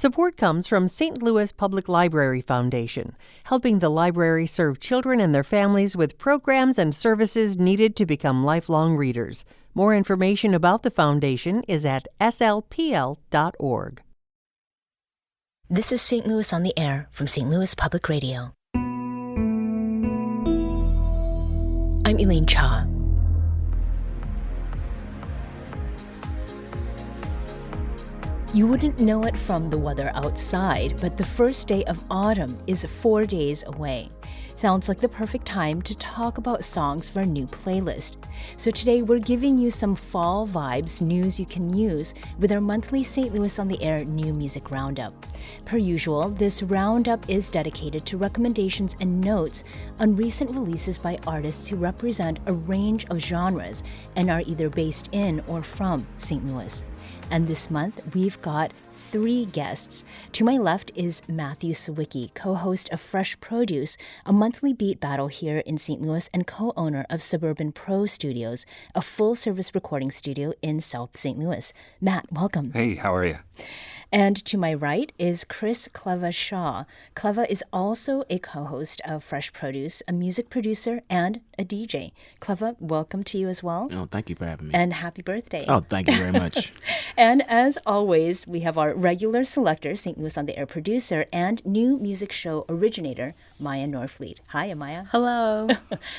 Support comes from St. Louis Public Library Foundation, helping the library serve children and their families with programs and services needed to become lifelong readers. More information about the foundation is at slpl.org. This is St. Louis on the Air from St. Louis Public Radio. I'm Elaine Cha. You wouldn't know it from the weather outside, but the first day of autumn is 4 days away. Sounds like the perfect time to talk about songs for a new playlist. So today we're giving you some fall vibes news you can use with our monthly St. Louis on the Air New Music Roundup. Per usual, this roundup is dedicated to recommendations and notes on recent releases by artists who represent a range of genres and are either based in or from St. Louis. And this month, we've got 3 guests. To my left is Matthew Sawicki, co-host of Fresh Produce, a monthly beat battle here in St. Louis and co-owner of Suburban Pro Studios, a full-service recording studio in South St. Louis. Matt, welcome. Hey, how are you? And to my right is Chris Cleva Shaw. Cleva is also a co-host of Fresh Produce, a music producer, and a DJ. Cleva, welcome to you as well. Oh, thank you for having me. And happy birthday. Oh, thank you very much. And as always, we have our regular selector, St. Louis on the Air producer, and new music show originator, Maya Norfleet. Hi, Maya. Hello.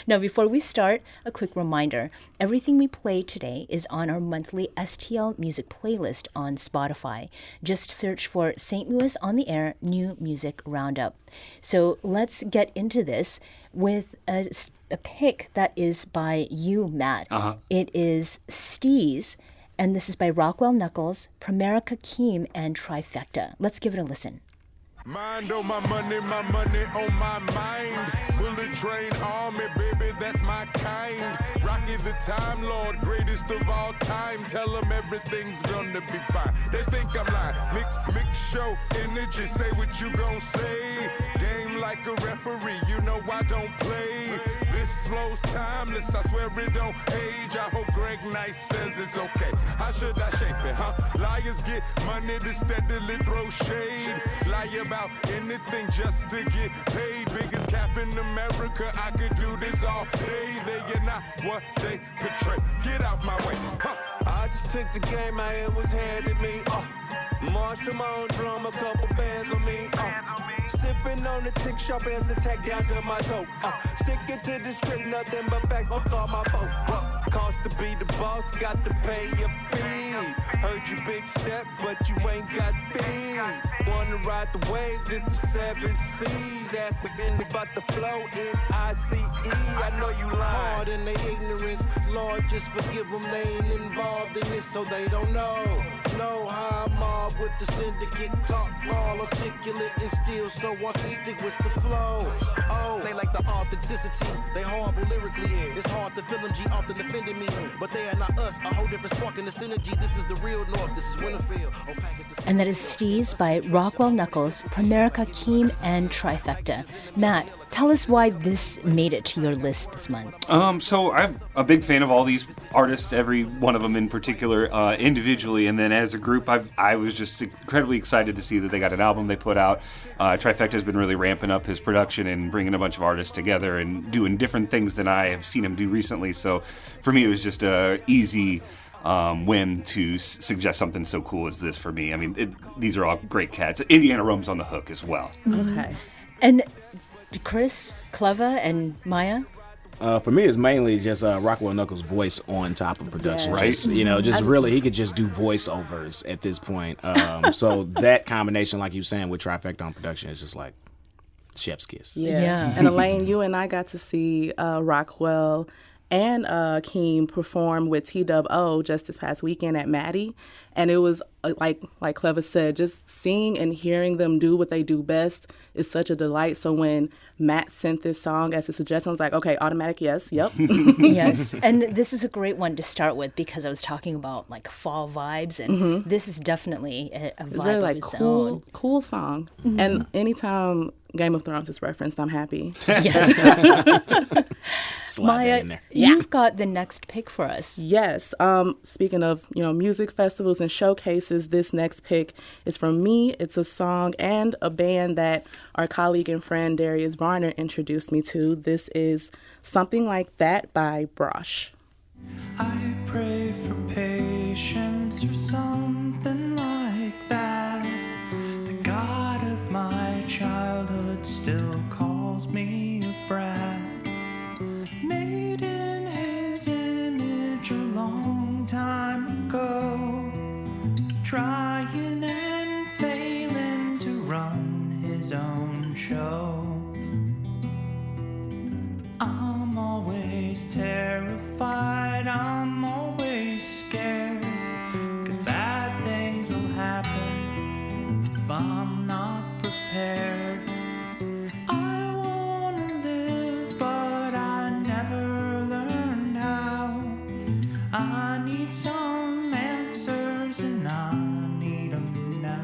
Now, before we start, a quick reminder. Everything we play today is on our monthly STL music playlist on Spotify. Just search for St. Louis on the Air New Music Roundup. So let's get into this with a pick that is by you, Matt. It is Steez, and this is by Rockwell Knuckles, Primerica Keem, and Trifecta. Let's give it a listen. Mind on my money on my mind. Bullet train army, baby, that's my kind. Rocky the Time Lord, greatest of all time. Tell them everything's gonna be fine. They think I'm lying. Mix show energy, say what you gon' say. Game like a referee, you know I don't play. This flow's timeless, I swear it don't age. I hope Greg Nice says it's okay. How should I shape it, huh? Liars get money to steadily throw shade. Lie about anything just to get paid. Biggest cap in America, I could do this all day. They are not what they portray. Get out my way, huh? I just took the game, my head was handed me. Marched to my own drum, a couple bands on me. Sipping on the tick sharp as attack down to my toe. Sticking to the script, nothing but facts. Off my boat. Cost to be the boss, got to pay your fee. Heard you big step, but you ain't got things. Wanna ride the wave, this the 7 C's. Ask me about the flow in ICE. I know you lying. Hard in their ignorance, Lord, just forgive them. They ain't involved in this, so they don't know. Know how I'm mob with the syndicate. Talk all articulate and still so artistic with the flow. Oh, they like the authenticity. They horrible lyrically. It's hard to feel them. G often offended me, but they are not us. A whole different spark in the synergy. This is the real North. This is Winterfield. And that is Steez by Rockwell Knuckles, Primerica Keem, and Trifecta. Matt, tell us why this made it to your list this month. So I'm a big fan of all these artists, every one of them in particular, individually, and then as a group, I was just incredibly excited to see that they got an album they put out. Trifecta has been really ramping up his production and bringing a bunch of artists together and doing different things than I have seen him do recently. So for me, it was just a easy win to suggest something so cool as this for me. I mean, these are all great cats. Indiana Rome's on the hook as well. Okay. And Chris, Cleva, and Maya? For me, it's mainly just Rockwell Knuckles' voice on top of production. Yeah. Right? Just really, he could just do voiceovers at this point. So that combination, like you were saying, with Trifecta on production is just like chef's kiss. Yeah. And Elaine, you and I got to see Rockwell and Keem perform with TWO just this past weekend at Maddie. And it was, like Cleva said, just seeing and hearing them do what they do best is such a delight. So when Matt sent this song as a suggestion, I was like, okay, automatic yes, yep. Yes, and this is a great one to start with because I was talking about like fall vibes, and this is definitely a vibe really, of its own. Cool song. And anytime Game of Thrones is referenced, I'm happy. Yes. Slide that in Maya, there. you've got the next pick for us. Yes. Speaking of, music festivals and showcases, versus this next pick is from me. It's a song and a band that our colleague and friend Darius Varner introduced me to. This is Something Like That by Brosh. I pray for patience or something like that. The God of my childhood still calls me a brat. Made in his image a long time ago, trying and failing to run his own show. I'm always terrified, I'm always scared, 'cause bad things will happen if I'm not prepared. I wanna live, but I never learned how. I need some answers and I need 'em now.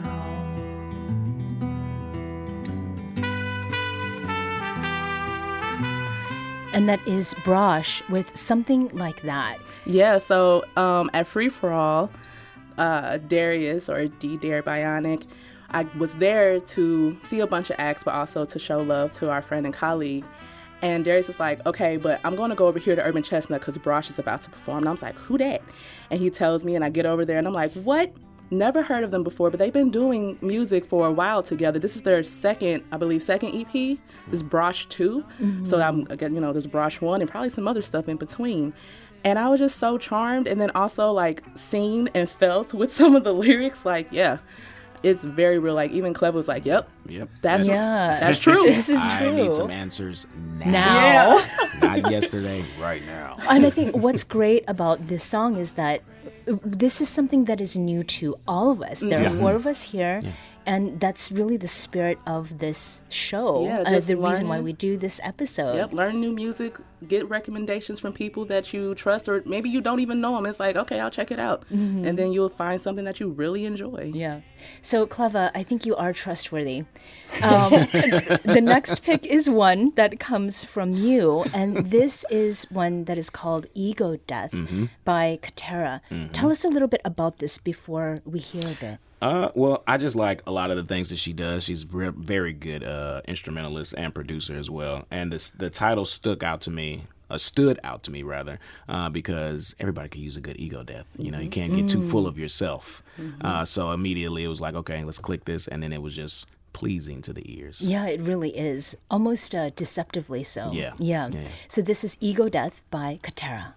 And that is Brosh with Something Like That. Yeah, so at Free For All, Darius, or D Dare Bionic, I was there to see a bunch of acts, but also to show love to our friend and colleague. And Darius was like, okay, but I'm going to go over here to Urban Chestnut because Brosh is about to perform. And I was like, who that? And he tells me, and I get over there, and I'm like, what? Never heard of them before, but they've been doing music for a while together. This is their second EP. This is Brosh 2. So again, there's Brosh 1 and probably some other stuff in between. And I was just so charmed, and then also like seen and felt with some of the lyrics. Like, yeah, it's very real. Like even Cleva was like, yep, that's true. This is I true. need some answers now. Now. Not yesterday, right now. And I think what's great about this song is that this is something that is new to all of us. There are 4 of us here, and that's really the spirit of this show. Yeah, just the reason why learning. we do this episode. Yep, learn new music, get recommendations from people that you trust, or maybe you don't even know them. It's like, okay, I'll check it out. And then you'll find something that you really enjoy. Yeah. So, Cleva, I think you are trustworthy. The next pick is one that comes from you, and this is one that is called Ego Death by Katera. Tell us a little bit about this before we hear a bit. Well, I just like a lot of the things that she does. She's very good instrumentalist and producer as well. And the title stood out to me because everybody could use a good ego death. You know, you can't get too full of yourself. So immediately it was like, okay, let's click this. And then it was just pleasing to the ears. Yeah, it really is. Almost deceptively so. Yeah. So this is Ego Death by Katera.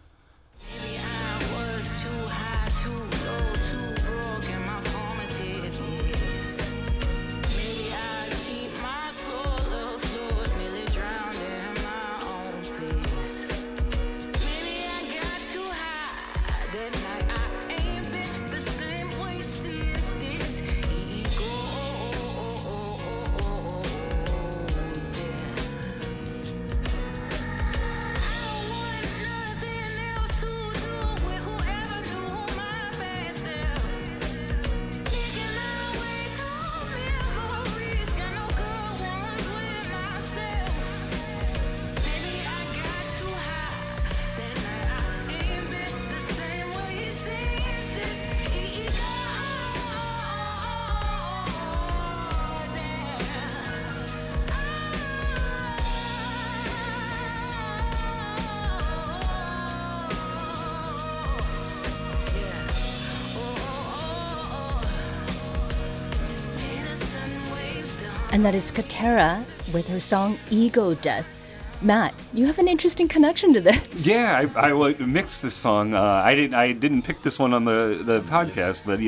And that is Katera with her song Ego Death. Matt, you have an interesting connection to this. Yeah, I mixed this song. I didn't pick this one on the podcast, but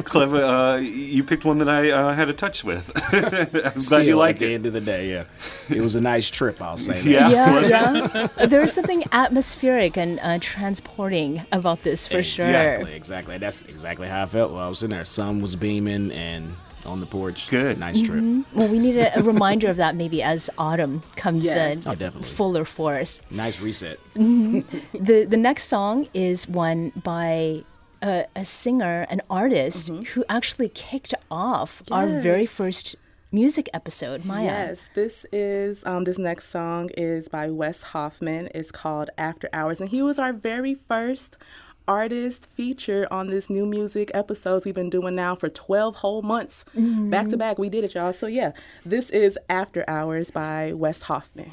Cleva, you picked one that I had a touch with. I'm glad you like it. At the end of the day, yeah, it was a nice trip. I'll say that. Yeah. There's something atmospheric and transporting about this for sure. Exactly. That's exactly how I felt while I was in there. Sun was beaming and on the porch. Good. Nice trip. Well, we need a reminder of that maybe as autumn comes in fuller force. Nice reset. The next song is one by a singer, an artist who actually kicked off our very first music episode, Maya. Yes, this is this next song is by Wes Hoffman. It's called After Hours, and he was our very first artist featured on this new music episodes we've been doing now for 12 whole months. Back to back, we did it, y'all. So yeah, this is After Hours by Wes Hoffman.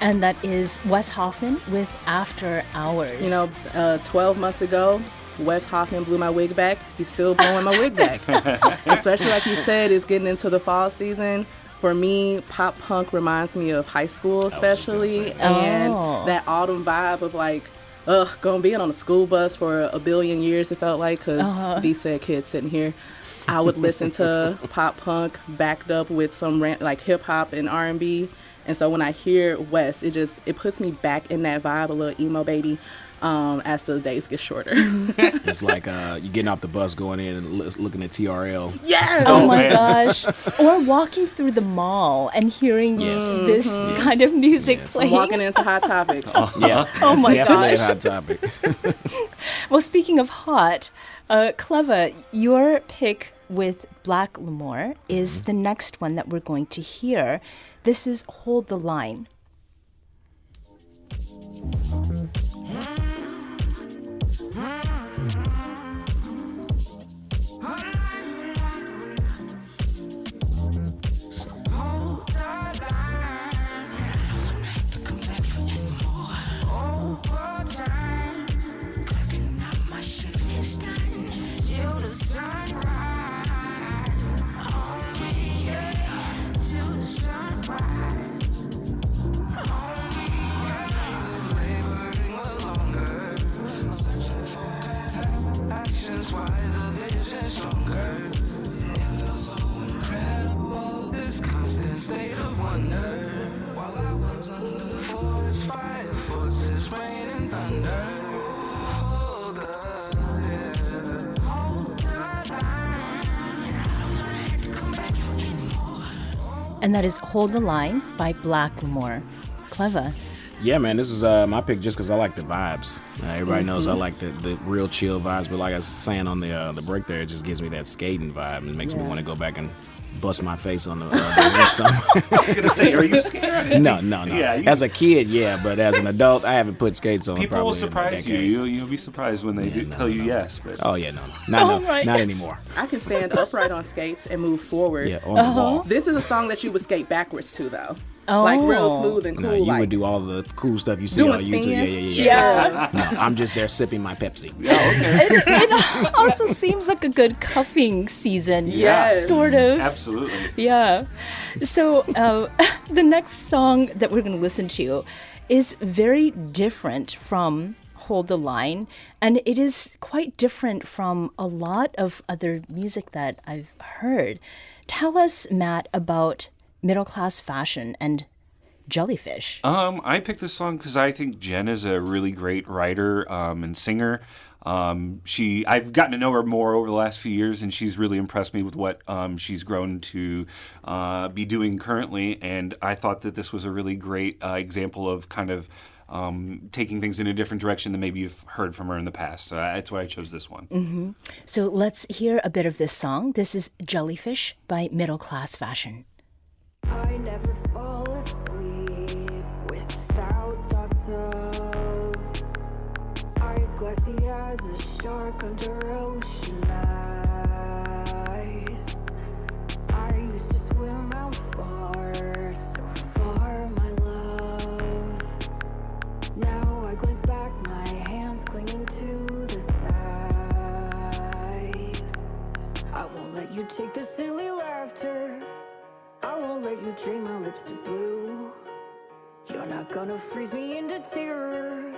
And that is Wes Hoffman with After Hours. You know, 12 months ago, Wes Hoffman blew my wig back. He's still blowing my wig back. Especially like you said, it's getting into the fall season. For me, pop punk reminds me of high school, especially. And that autumn vibe of like, gonna be on a school bus for a billion years, it felt like, because these said kids sitting here. I would listen to pop punk backed up with some like hip hop and R&B. And so when I hear Wes, it puts me back in that vibe, a little emo baby, as the days get shorter. It's like you getting off the bus, going in and looking at TRL. Yeah. Oh my gosh. Or walking through the mall and hearing this kind of music playing. Walking into Hot Topic. Yeah. Oh my Definitely gosh. a Hot Topic. Well, speaking of hot, Cleva, your pick with Black L'Amour is the next one that we're going to hear. This is Hold the Line. State of wonder. While I was under the forest, fire forces, rain and thunder. Hold up, yeah. Hold the line. Come back for anymore. And that is Hold the Line by Black L'Amour. Cleva. Yeah, man, this is my pick just because I like the vibes. Everybody knows I like the real chill vibes, but like I was saying on the break there, it just gives me that skating vibe. It makes me want to go back and bust my face on the rink. I was going to say, are you scared? No. Yeah, as a kid, yeah, but as an adult, I haven't put skates on. People probably will surprise you. You'll be surprised when they tell you yes. But oh yeah, not anymore. I can stand upright on skates and move forward. Yeah, on the wall. This is a song that you would skate backwards to, though. Like real smooth and cool. No, you like, would do all the cool stuff you see doing on YouTube. spins? Yeah. No, I'm just there sipping my Pepsi. It also seems like a good cuffing season. Yes. Sort of. absolutely. Yeah. So the next song that we're going to listen to is very different from Hold the Line, and it is quite different from a lot of other music that I've heard. Tell us, Matt, about Middle Class Fashion and Jellyfish. I picked this song because I think Jen is a really great writer and singer. I've gotten to know her more over the last few years, and she's really impressed me with what she's grown to be doing currently. And I thought that this was a really great example of kind of taking things in a different direction than maybe you've heard from her in the past. So that's why I chose this one. Mm-hmm. So let's hear a bit of this song. This is Jellyfish by Middle Class Fashion. I never fall asleep without thoughts of eyes glassy as a shark under ocean eyes. I used to swim out far, so far, my love. Now I glance back, my hands clinging to the side. I won't let you take the silly laughter. I won't let you drain my lips to blue. You're not gonna freeze me into terror.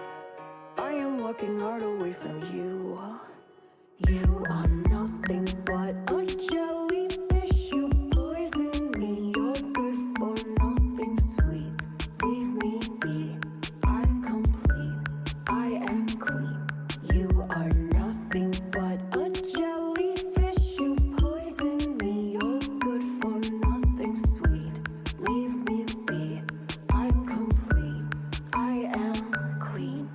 I am walking hard away from you. You are nothing but a jellyfish. You poison me. You're good for nothing sweet. Leave me be. I'm complete. I am clean. You are nothing but a jellyfish. You poison me. You're good for nothing sweet. Leave me be. I'm complete. I am clean.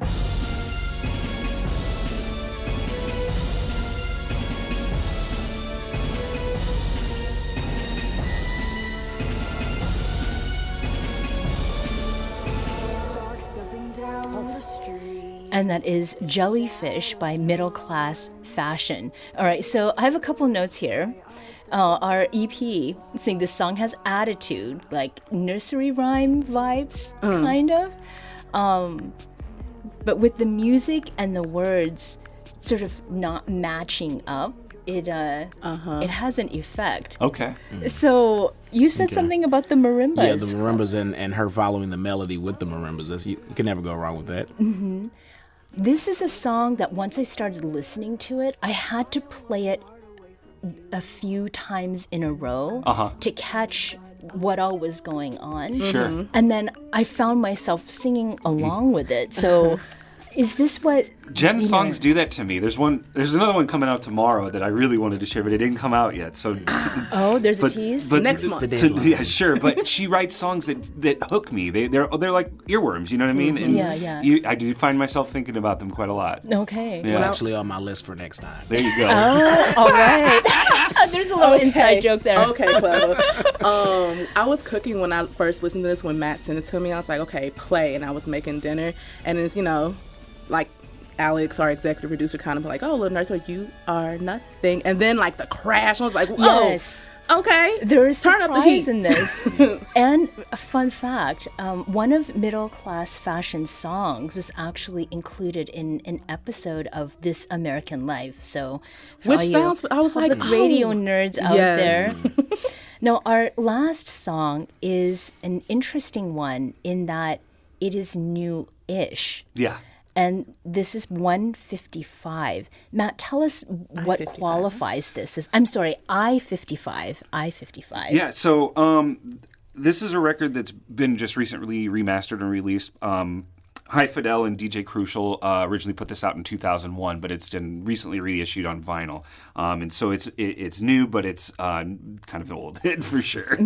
Dark stepping down the street. And that is Jellyfish by Middle Class Fashion. All right, so I have a couple notes here. Our EP, saying this song has attitude, like nursery rhyme vibes, kind of. But with the music and the words sort of not matching up, it has an effect. Okay. So you said something about the marimbas. Yeah, the marimbas and her following the melody with the marimbas. You can never go wrong with that. This is a song that once I started listening to it, I had to play it a few times in a row to catch what all was going on. Sure. And then I found myself singing along with it. So is this what Jen's songs do that to me. There's another one coming out tomorrow that I really wanted to share, but it didn't come out yet. So there's a tease? But Next month. Yeah, sure. But she writes songs that hook me. They're like earworms. You know what I mean? And Yeah. I do find myself thinking about them quite a lot. Okay. Yeah. It's actually on my list for next time. There you go. All right. There's a little inside joke there. Okay, clever. I was cooking when I first listened to this. When Matt sent it to me, I was like, okay, play. And I was making dinner. And it's, like Alex, our executive producer, kind of like, oh, little nurse, you are nothing. And then like the crash, I was like, whoa. Yes. Okay. There is Turn up the heat. surprise in this. And a fun fact, one of Middle Class Fashion's songs was actually included in an episode of This American Life. So for Which all you sounds, I was like, public radio nerds out yes. there. Now, our last song is an interesting one in that it is new-ish. Yeah. And this is 155. Matt, tell us what I-55. qualifies this as. I'm sorry, I-55. Yeah, so this is a record that's been just recently remastered and released. High Fidel and DJ Crucial originally put this out in 2001, but it's been recently reissued on vinyl. And so it's new, but it's kind of old for sure.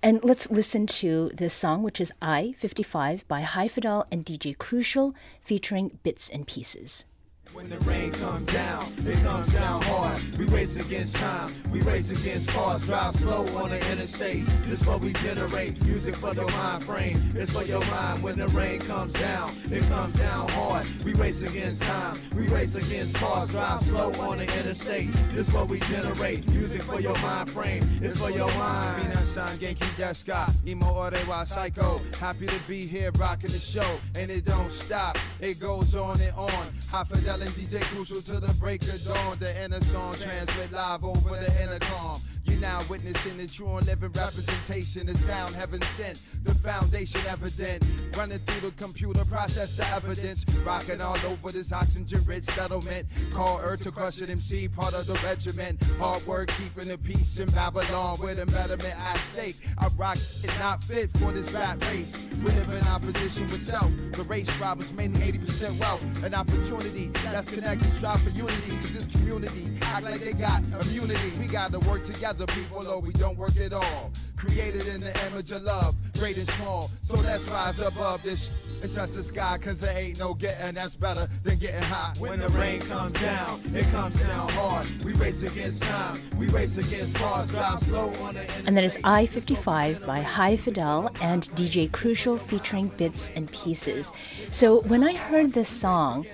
And let's listen to this song, which is I-55 by High Fidel and DJ Crucial, featuring Bits and Pieces. When the rain comes down, it comes down hard. We race against time, we race against cars. Drive slow on the interstate. This what we generate. Music for your mind frame. It's for your mind. When the rain comes down, it comes down hard. We race against time, we race against cars. Drive slow on the interstate. This what we generate. Music for your mind frame. It's for your mind. Minasan Genki Deska, Imo Orewa Psycho. Happy to be here rocking the show, and it don't stop. It goes on and on. High Fidel and DJ Crucial to the break of dawn. The inner song transmit live over the intercom. You're now witnessing the true and living representation. The sound heaven sent, the foundation evident. Running through the computer, process the evidence. Rocking all over this oxygen-rich settlement. Call Earth to crush an MC, part of the regiment. Hard work keeping the peace in Babylon with embedment at stake. I rock is not fit for this rap race. We live in opposition with self. The race robbers mainly 80% wealth. An opportunity that's connected, strive for unity. Cause this community act like they got immunity. We gotta work together, people, or we don't work at all. Created in the image of love, great and small. So let's rise above this and touch the sky, cause there ain't no getting that's better than getting hot. When the rain comes down, it comes down hard. We race against time, we race against cars. Drive slow on the interstate. And that is I-55 by High Fidel and DJ Crucial, featuring Bits and Pieces. So when I heard this song,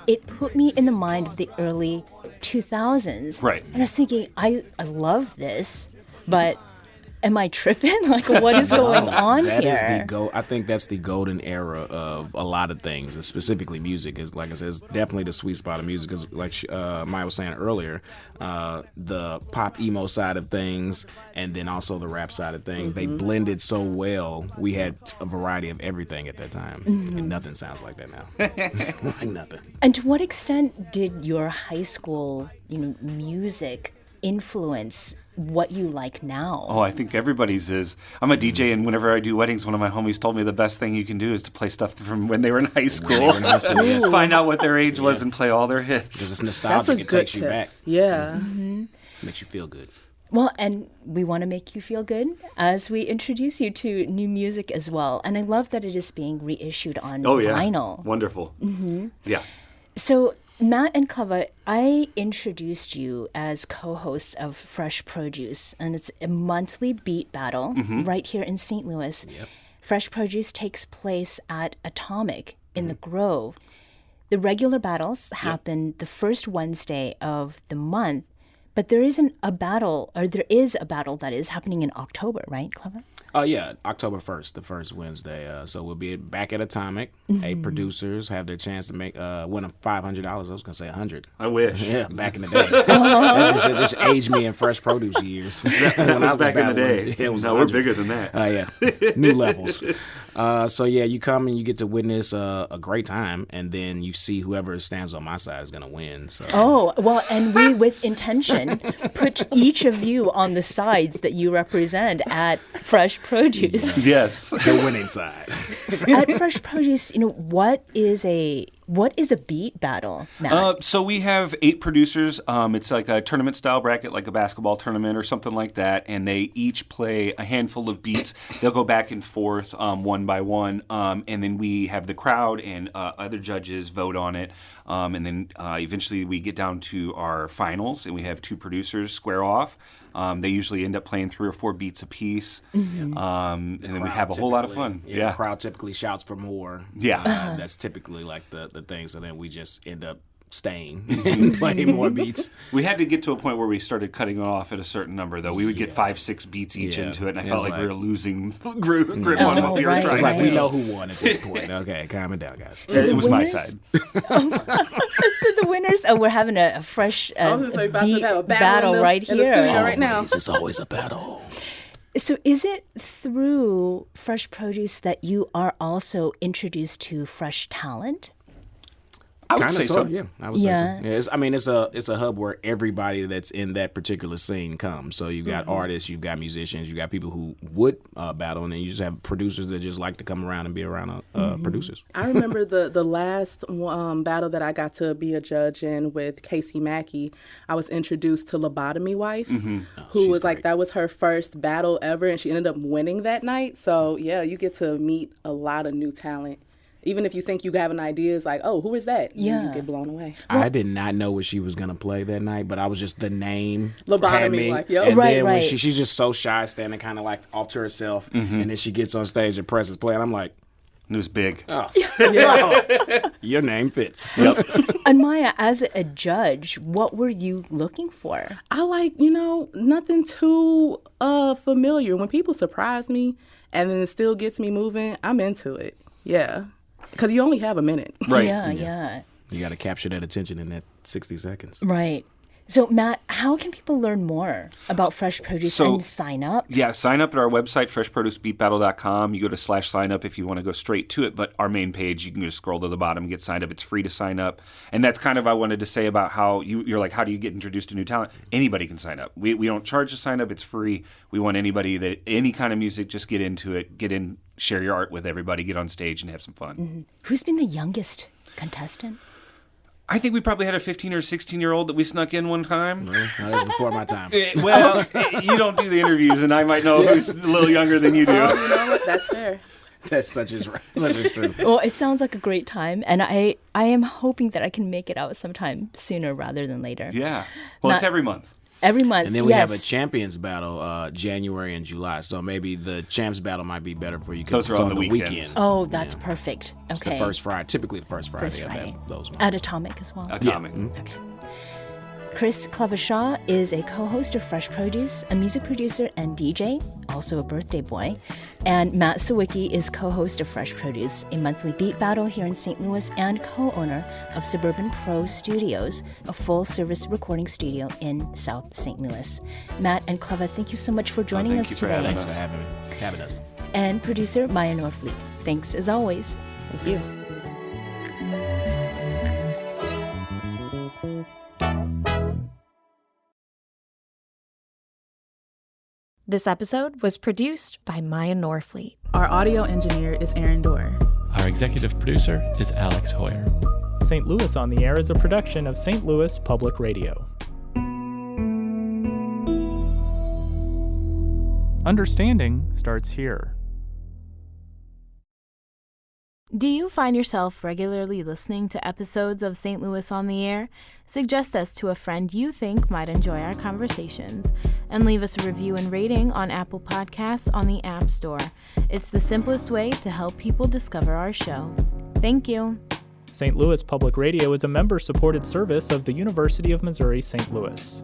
it put me in the mind of the early 2000s. Right. And I was thinking, I love this, but am I tripping? Like, what is going on That here? is I think that's the golden era of a lot of things, and specifically music. Is like I said, it's definitely the sweet spot of music. Because like Maya was saying earlier, the pop emo side of things, and then also the rap side of things, they blended so well. We had a variety of everything at that time, and nothing sounds like that now. Like nothing. And to what extent did your high school, music influence what you like now? Oh, I think everybody's is. I'm a DJ, and whenever I do weddings, one of my homies told me the best thing you can do is to play stuff from when they were in high school. Yes. Find out what their age was and play all their hits. Because it's That's a nostalgic. It good takes you tip. back. Yeah. Makes you feel good. Well, and we want to make you feel good as we introduce you to new music as well. And I love that it is being reissued on Oh, yeah. vinyl. Wonderful. Yeah. So, Matt and Cleva, I introduced you as co-hosts of Fresh Produce, and it's a monthly beat battle right here in St. Louis. Yep. Fresh Produce takes place at Atomic in the Grove. The regular battles happen the first Wednesday of the month, but there is a battle that is happening in October, right, Cleva? Yeah, October 1st, the first Wednesday. So we'll be back at Atomic. 8 producers have their chance to make win $500. I was going to say 100. I wish. Yeah, back in the day. That just aged me in Fresh Produce years. That was back in the day. It was Now we're 100. bigger than that. Yeah, new levels. So yeah, you come and you get to witness a great time, and then you see whoever stands on my side is going to win. So. Oh, well, and we, with intention, put each of you on the sides that you represent at Fresh Produce. Yes. The winning side. At Fresh Produce, what is a beat battle, Matt? So we have 8 producers. It's like a tournament style bracket, like a basketball tournament or something like that. And they each play a handful of beats. They'll go back and forth one by one. And then we have the crowd and other judges vote on it. And then eventually we get down to our finals, and we have 2 producers square off. They usually end up playing 3 or 4 beats apiece. And then we have a whole lot of fun. Yeah, the crowd typically shouts for more. Yeah. That's typically like the thing. So then we just end up staying and playing more beats. We had to get to a point where we started cutting off at a certain number, though. We would get 5-6 beats each into it, and I felt like we were losing grip on what we were trying It's to like do. we know who won at this point. Okay, calm it down, guys. So it was my winners- side. So the winners, we're having a fresh I was about to beat have a battle right in the here. studio right now. It's always a battle. So is it through Fresh Produce that you are also introduced to fresh talent? I would Kind say of so. sort of, yeah. I would say Yeah. so. Yeah, it's a hub where everybody that's in that particular scene comes. So you've got artists, you've got musicians, you got people who would battle, and then you just have producers that just like to come around and be around producers. I remember the last battle that I got to be a judge in with Casey Mackey. I was introduced to Lobotomy Wife, who was like, that was her first battle ever, and she ended up winning that night. So yeah, you get to meet a lot of new talent. Even if you think you have an idea, it's like, oh, who is that? And Yeah. you get blown away. I did not know what she was gonna play that night, but I was just the name Lobotomy had me. Wife, yep. And Right, then when right. she's just so shy, standing kind of like off to herself, and then she gets on stage and presses play, and I'm like, It was big. oh, your name fits. And Maya, as a judge, what were you looking for? I like, nothing too familiar. When people surprise me and then it still gets me moving, I'm into it. Yeah. Because you only have a minute. Right. Yeah. You got to capture that attention in that 60 seconds. Right. So, Matt, how can people learn more about Fresh Produce and sign up? Yeah, sign up at our website, freshproducebeatbattle.com. You go to /sign up if you want to go straight to it, but our main page, you can just scroll to the bottom and get signed up. It's free to sign up. And that's kind of I wanted to say about how you're like, how do you get introduced to new talent? Anybody can sign up. We don't charge to sign up. It's free. We want anybody that any kind of music, just get into it, get in, share your art with everybody, get on stage and have some fun. Who's been the youngest contestant? I think we probably had a 15 or 16-year-old that we snuck in one time. That was before my time. Well, you don't do the interviews, and I might know who's a little younger than you do. Oh, you know what? That's fair. That's such is true. Well, it sounds like a great time, and I am hoping that I can make it out sometime sooner rather than later. Yeah. Well, it's every month. Every month, And then we have a yes. champions battle January and July. So maybe the champs battle might be better for you because Those it's are on on the the weekends. weekend. Oh, that's perfect. It's Okay. the first Friday, typically the first Friday First of Friday. those months. At Atomic as well. Atomic. Okay. Chris Clavashaw is a co-host of Fresh Produce, a music producer and DJ, also a birthday boy. And Matt Sawicki is co-host of Fresh Produce, a monthly beat battle here in St. Louis, and co-owner of Suburban Pro Studios, a full-service recording studio in South St. Louis. Matt and Clava, thank you so much for joining us today. Thanks for having us. And producer Maya Norfleet. Thanks as always. Thank you. This episode was produced by Maya Norfleet. Our audio engineer is Aaron Dorr. Our executive producer is Alex Hoyer. St. Louis on the Air is a production of St. Louis Public Radio. Understanding starts here. Do you find yourself regularly listening to episodes of St. Louis on the Air? Suggest us to a friend you think might enjoy our conversations, and leave us a review and rating on Apple Podcasts on the App Store. It's the simplest way to help people discover our show. Thank you. St. Louis Public Radio is a member-supported service of the University of Missouri St. Louis.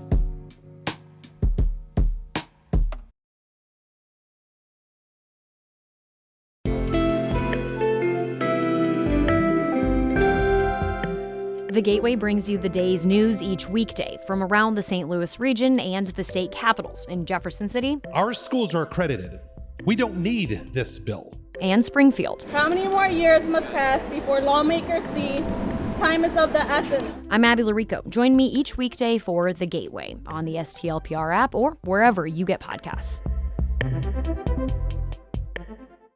The Gateway brings you the day's news each weekday from around the St. Louis region and the state capitals in Jefferson City. Our schools are accredited. We don't need this bill. And Springfield. How many more years must pass before lawmakers see time is of the essence? I'm Abby Larico. Join me each weekday for The Gateway on the STLPR app or wherever you get podcasts.